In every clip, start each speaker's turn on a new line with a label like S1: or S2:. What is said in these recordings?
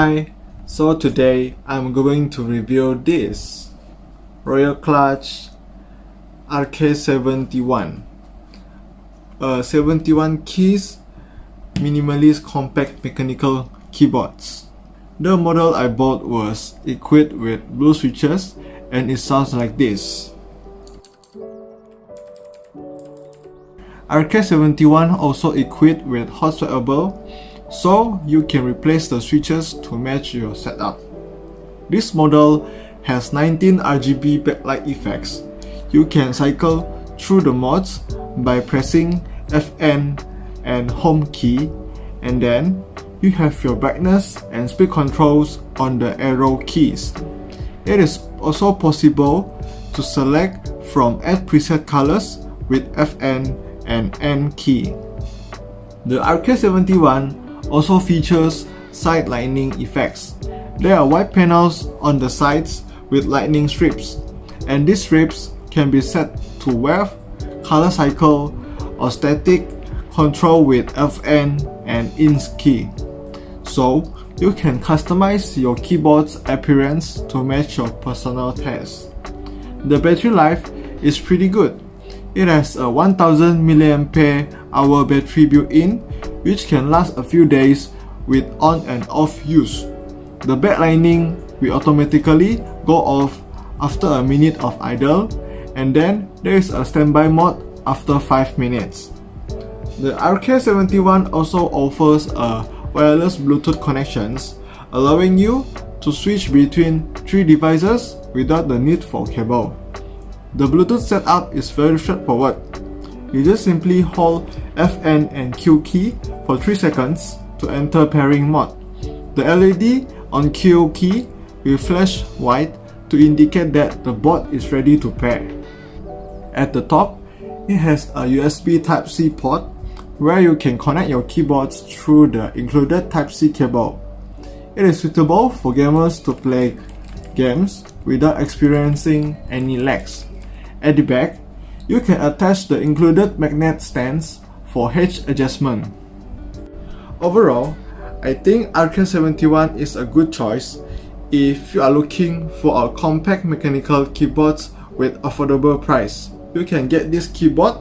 S1: Hi, so today I'm going to review this Kludge RK71, 71 keys minimalist compact mechanical keyboards. The model I bought was equipped with blue switches and it sounds like this. RK71 also equipped with hot swappable, so you can replace the switches to match your setup. This model has 19 RGB backlight effects. You can cycle through the modes by pressing FN and home key, and then you have your brightness and speed controls on the arrow keys. It is also possible to select from add preset colors with FN and N key. The RK71 also features side lightning effects. There are white panels on the sides with lightning strips, and these strips can be set to wave, color cycle, or static control with FN and INS key. So you can customize your keyboard's appearance to match your personal taste. The battery life is pretty good. It has a 1000 mAh battery built-in, which can last a few days with on and off use. The back lining will automatically go off after a minute of idle, and then there is a standby mode after 5 minutes. The RK71 also offers a wireless Bluetooth connections, allowing you to switch between 3 devices without the need for cable. The Bluetooth setup is very straightforward. You just simply hold FN and Q key for 3 seconds to enter pairing mode. The LED on Q key will flash white to indicate that the board is ready to pair. At the top, it has a USB Type-C port where you can connect your keyboards through the included Type-C cable. It is suitable for gamers to play games without experiencing any lags. At the back, you can attach the included magnet stands for edge adjustment. Overall, I think RK71 is a good choice if you are looking for a compact mechanical keyboard with affordable price. You can get this keyboard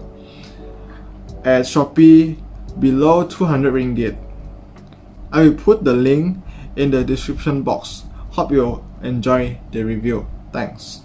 S1: at Shopee below 200 ringgit. I will put the link in the description box. Hope you enjoy the review. Thanks.